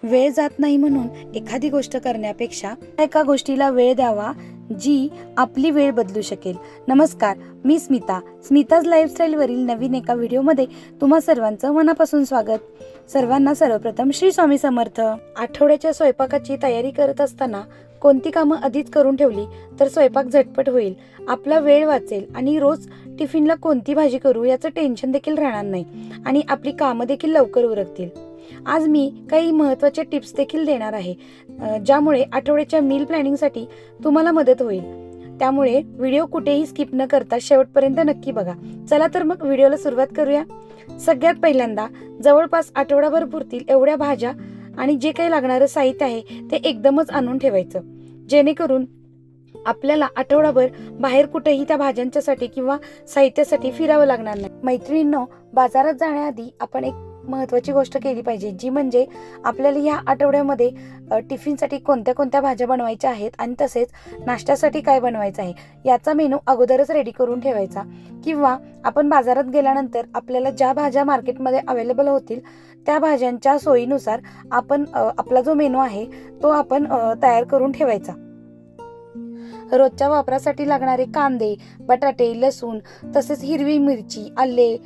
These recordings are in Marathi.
वेळ जात नाही म्हणून एखादी गोष्ट करण्यापेक्षा एका गोष्टीला वेळ द्यावा जी आपली वेळ बदलू शकेल. नमस्कार, मी स्मिताज लाईफस्टाईल वरील नवीन एका व्हिडिओमध्ये तुम्हा सर्वांचं मनापासून स्वागत. सर्वांना सर्वप्रथम श्री स्वामी समर्थ. आठवड्याच्या स्वयंपाकाची तयारी करत असताना कोणती कामं आधीच करून ठेवली तर स्वयंपाक झटपट होईल, आपला वेळ वाचेल आणि रोज टिफिनला कोणती भाजी करू याचं टेन्शन देखील राहणार नाही आणि आपली कामं देखील लवकर उरकतील. आज मी काही महत्त्वाचे टिप्स देखील देणार आहे ज्यामुळे आठवड्याच्या मील प्लॅनिंगसाठी तुम्हाला मदत होईल. त्यामुळे व्हिडिओ कुठेही स्किप न करता शेवटपर्यंत नक्की बघा. चला तर मग व्हिडिओला सुरुवात करूया. सगळ्यात पहिल्यांदा जवळपास आठवडाभर पुरतील एवढ्या भाज्या आणि जे काही लागणारं साहित्य आहे ते एकदमच आणून ठेवायचं, जेणेकरून आपल्याला आठवडाभर बाहेर कुठेही त्या भाज्यांच्यासाठी किंवा साहित्यासाठी फिरावं लागणार नाही. मैत्रिणींनो, बाजारात जाण्याआधी आपण एक महत्त्वाची गोष्ट केली पाहिजे, जी म्हणजे आपल्याला या आठवड्यामध्ये टिफिनसाठी कोणत्या कोणत्या भाज्या बनवायच्या आहेत आणि तसेच नाश्त्यासाठी काय बनवायचं आहे याचा मेनू अगोदरच रेडी करून ठेवायचा. किंवा आपण बाजारात गेल्यानंतर आपल्याला ज्या भाज्या मार्केटमध्ये अवेलेबल होतील त्या भाज्यांच्या सोयीनुसार आपण आपला जो मेनू आहे तो आपण तयार करून ठेवायचा. रोजच्या वापरासाठी लागणारे कांदे, बटाटे, लसूण, तसेच हिरवी मिरची, आले,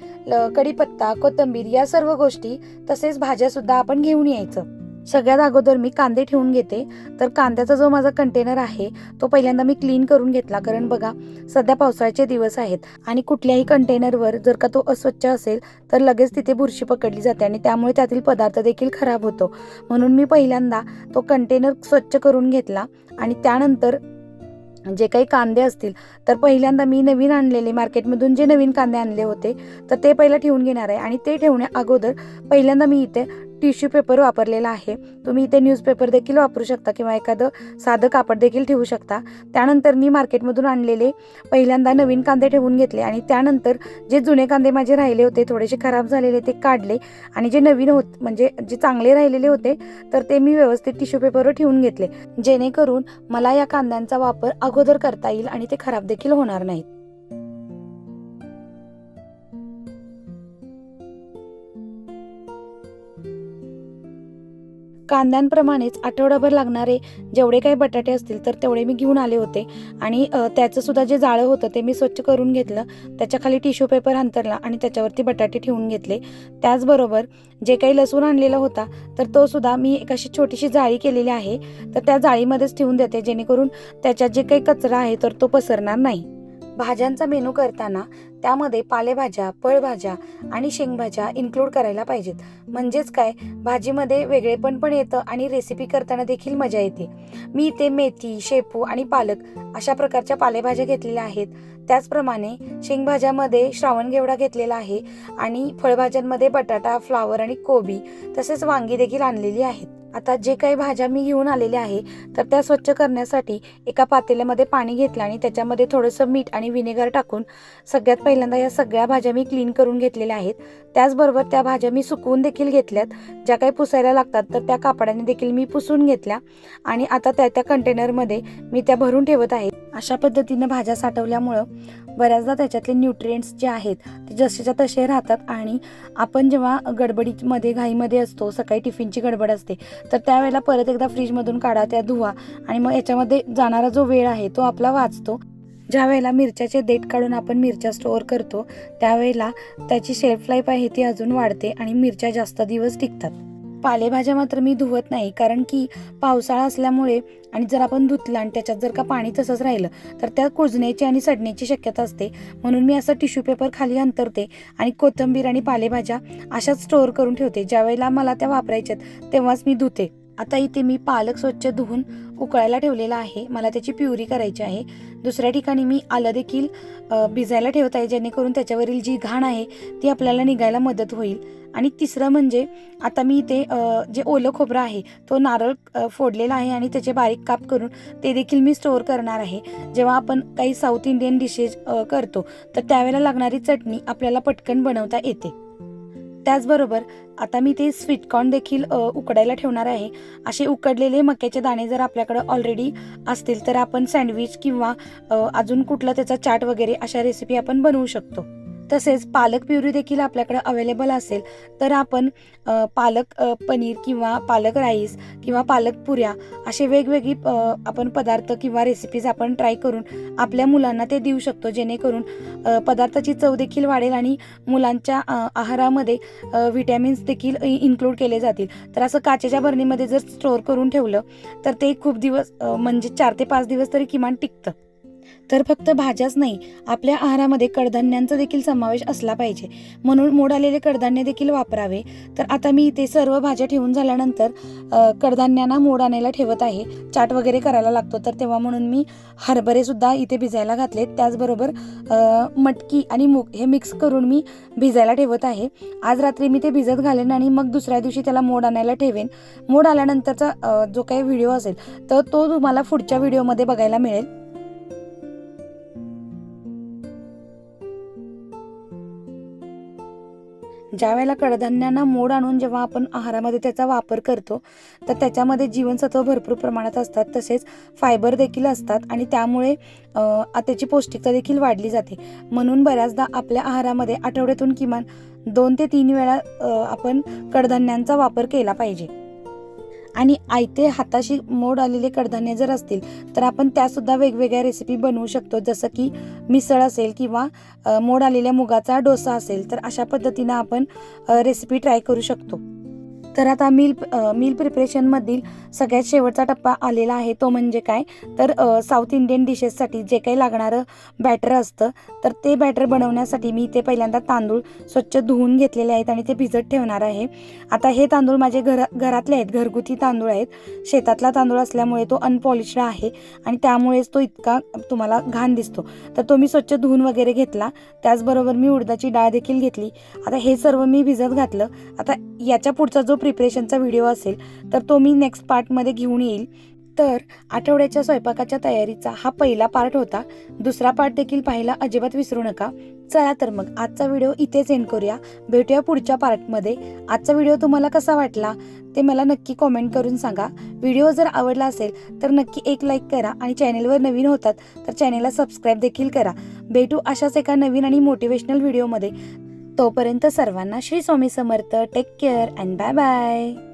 कढीपत्ता, कोथिंबीर या सर्व गोष्टी तसेच भाज्या सुद्धा आपण घेऊन यायचं. सगळ्यात अगोदर मी कांदे ठेवून घेते. तर कांद्याचा जो माझा कंटेनर आहे तो पहिल्यांदा मी क्लीन करून घेतला, कारण बघा सध्या पावसाळ्याचे दिवस आहेत आणि कुठल्याही कंटेनरवर जर का तो अस्वच्छ असेल तर लगेच तिथे बुरशी पकडली जाते आणि त्यामुळे त्यातील पदार्थ देखील खराब होतो. म्हणून मी पहिल्यांदा तो कंटेनर स्वच्छ करून घेतला आणि त्यानंतर जे काही कांदे असतील तर पहिल्यांदा मी नवीन आणलेले मार्केटमधून जे नवीन कांदे आणले होते तर ते पहिला ठेवून घेणार आहे. आणि ते ठेवण्या अगोदर पहिल्यांदा मी इथे टिश्यू पेपर वापरलेला आहे. तुम्ही इथे न्यूजपेपर देखील वापरू शकता किंवा एखादं साधं कापड देखील ठेवू शकता. त्यानंतर मी मार्केटमधून आणलेले पहिल्यांदा नवीन कांदे ठेवून घेतले आणि त्यानंतर जे जुने कांदे माझे राहिले होते थोडेसे खराब झालेले ते काढले आणि जे नवीन म्हणजे जे चांगले राहिलेले होते तर ते मी व्यवस्थित टिश्यू पेपरवर ठेवून घेतले, जेणेकरून मला या कांद्यांचा वापर अगोदर करता येईल आणि ते खराब देखील होणार नाहीत. कांद्यांप्रमाणेच आठवडाभर लागणारे जेवढे काही बटाटे असतील तर तेवढे मी घेऊन आले होते आणि त्याचं सुद्धा जे जाळं होतं ते मी स्वच्छ करून घेतलं. त्याच्याखाली टिश्यू पेपर अंतरला आणि त्याच्यावरती बटाटे ठेवून घेतले. त्याचबरोबर जे काही लसूण आणलेला होता तर तो सुद्धा मी एक अशी छोटीशी जाळी केलेली आहे, तर त्या जाळीमध्येच ठेवून देते, जेणेकरून त्याच्यात जे काही कचरा आहे तर तो पसरणार नाही. भाज्यांचा मेनू करताना त्यामध्ये पालेभाज्या, फळभाज्या आणि शेंगभाज्या इन्क्लूड करायला पाहिजेत. म्हणजेच काय, भाजीमध्ये वेगळेपण पण येतं आणि रेसिपी करताना देखील मजा येते. मी इथे मेथी, शेपू आणि पालक अशा प्रकारच्या पालेभाज्या घेतलेल्या आहेत. त्याचप्रमाणे शेंगभाज्यामध्ये श्रावण घेवडा घेतलेला आहे आणि फळभाज्यांमध्ये बटाटा, फ्लावर आणि कोबी तसेच वांगी देखील आणलेली आहेत. आता जे काही भाज्या मी घेऊन आलेल्या आहे तर त्या स्वच्छ करण्यासाठी एका पातेल्यामध्ये पाणी घेतलं आणि त्याच्यामध्ये थोडंसं मीठ आणि व्हिनेगर टाकून सगळ्यात पहिल्यांदा या सगळ्या भाज्या मी क्लीन करून घेतलेल्या आहेत. त्याचबरोबर त्या भाज्या मी सुकवून देखील घेतल्यात. ज्या काही पुसायला लागतात तर त्या कापडाने देखील मी पुसून घेतल्या आणि आता त्या कंटेनरमध्ये मी त्या भरून ठेवत आहे. अशा पद्धतीनं भाज्या साठवल्यामुळं बऱ्याचदा त्याच्यातले न्यूट्रिएंट्स जे आहेत ते जसेच्या तसे राहतात आणि आपण जेव्हा गडबडीमध्ये घाईमध्ये असतो, सकाळी टिफिनची गडबड असते तर त्यावेळेला परत एकदा फ्रीजमधून काढा, त्या धुवा आणि मग याच्यामध्ये जाणारा जो वेळ आहे तो आपला वाचतो. ज्या वेळेला मिरच्याचे देठ काढून आपण मिरच्या स्टोअर करतो त्यावेळेला त्याची शेल्फ लाईफ आहे ती अजून वाढते आणि मिरच्या जास्त दिवस टिकतात. पालेभाज्या मात्र मी धुवत नाही, कारण की पावसाळा असल्यामुळे आणि जर आपण धुतलं आणि त्याच्यात जर का पाणी तसंच राहिलं तर त्या कुजण्याची आणि सडण्याची शक्यता असते. म्हणून मी असं टिश्यू पेपर खाली अंतरते आणि कोथिंबीर आणि पालेभाज्या अशाच स्टोअर करून ठेवते. ज्या वेळेला मला त्या वापरायच्यात तेव्हाच मी धुते. आता इथे मी पालक स्वच्छ धुवून उकळायला ठेवलेला आहे, मला त्याची प्युरी करायची आहे. दुसऱ्या ठिकाणी मी आलं देखील भिजायला ठेवत आहे, जेणेकरून त्याच्यावरील जी घाण आहे ती आपल्याला निघायला मदत होईल. आणि तिसरं म्हणजे आता मी इथे जे ओलं खोबरं आहे तो नारळ फोडलेला आहे आणि त्याचे बारीक काप करून ते देखील मी स्टोअर करणार आहे. जेव्हा आपण काही साऊथ इंडियन डिशेस करतो तर त्यावेळेला लागणारी चटणी आपल्याला पटकन बनवता येते. त्याचबरोबर आता मी ते स्वीटकॉर्न देखील उकडायला ठेवणार आहे. असे उकडलेले मक्याचे दाणे जर आपल्याकडे ऑलरेडी असतील तर आपण सँडविच किंवा अजून कुठला त्याचा चाट वगैरे अशा रेसिपी आपण बनवू शकतो. तसेच पालक प्युरी देखील आपल्याकडे अवेलेबल असेल तर आपण पालक पनीर किंवा पालक राईस किंवा पालक पुऱ्या असे वेगवेगळी आपण पदार्थ किंवा रेसिपीज आपण ट्राय करून आपल्या मुलांना ते देऊ शकतो, जेणेकरून पदार्थाची चव देखील वाढेल आणि मुलांच्या आहारामध्ये व्हिटॅमिन्स देखील इन्क्लूड केले जातील. तर असं काचेच्या बरणीमध्ये जर स्टोअर करून ठेवलं तर ते खूप दिवस म्हणजे 4 ते 5 दिवस तरी किमान टिकतं. तर फक्त भाज्याच नाही, आपल्या आहारामध्ये कडधान्यांचा देखील समावेश असला पाहिजे, म्हणून मोड आलेले कडधान्य देखील वापरावे. तर आता मी इथे सर्व भाज्या ठेवून झाल्यानंतर कडधान्यांना मोड आणायला ठेवत आहे. चाट वगैरे करायला लागतो तर तेव्हा म्हणून मी हरभरे सुद्धा इथे भिजायला घातलेत. त्याचबरोबर मटकी आणि मूग हे मिक्स करून मी भिजायला ठेवत आहे. आज रात्री मी ते भिजत घालेन आणि मग दुसऱ्या दिवशी त्याला मोड आणायला ठेवेन. मोड आल्यानंतरचा जो काही व्हिडिओ असेल तर तो तुम्हाला पुढच्या व्हिडिओमध्ये बघायला मिळेल. ज्या वेळेला कडधान्यांना मोड आणून जेव्हा आपण आहारामध्ये त्याचा वापर करतो तर त्याच्यामध्ये जीवनसत्व भरपूर प्रमाणात असतात, तसेच फायबर देखील असतात आणि त्यामुळे त्याची पौष्टिकता देखील वाढली जाते. म्हणून बऱ्याचदा आपल्या आहारामध्ये आठवड्यातून किमान 2 ते 3 वेळा आपण कडधान्यांचा वापर केला पाहिजे. आणि आयते हाताशी मोड आलेले कडधान्य जर असतील तर आपण त्यासुद्धा वेगवेगळ्या रेसिपी बनवू शकतो, जसं की मिसळ असेल किंवा मोड आलेल्या मुगाचा डोसा असेल. तर अशा पद्धतीनं आपण रेसिपी ट्राय करू शकतो. तर आता मील प्रिपरेशनमधील सगळ्यात शेवटचा टप्पा आलेला आहे, तो म्हणजे काय तर साऊथ इंडियन डिशेससाठी जे काही लागणारं बॅटर असतं तर ते बॅटर बनवण्यासाठी मी ते पहिल्यांदा तांदूळ स्वच्छ धुवून घेतलेले आहेत आणि ते भिजत ठेवणार आहे. आता हे तांदूळ माझे घरातले आहेत, घरगुती तांदूळ आहेत. शेतातला तांदूळ असल्यामुळे तो अनपॉलिश्ड आहे आणि त्यामुळेच तो इतका तुम्हाला घाण दिसतो. तर तो मी स्वच्छ धुवून वगैरे घेतला. त्याचबरोबर मी उडदाची डाळ देखील घेतली. आता हे सर्व मी भिजत घातलं. आता याच्या पुढचा जो प्रिपरेशनचा व्हिडिओ असेल तर तो मी नेक्स्ट पार्टमध्ये घेऊन येईल. तर आठवड्याच्या स्वयंपाकाच्या तयारीचा हा पहिला पार्ट होता. दुसरा पार्ट देखील पाहायला अजिबात विसरू नका. चला तर मग आजचा व्हिडिओ इथेच एंड करूया. भेटूया पुढच्या पार्टमध्ये. आजचा व्हिडिओ तुम्हाला कसा वाटला ते मला नक्की कॉमेंट करून सांगा. व्हिडिओ जर आवडला असेल तर नक्की एक लाईक करा आणि चॅनेलवर नवीन होतात तर चॅनेलला सबस्क्राईब देखील करा. भेटू अशाच एका नवीन आणि मोटिवेशनल व्हिडिओमध्ये. तोपर्यंत सर्वांना Shri Swami Samarth. Take care and bye bye.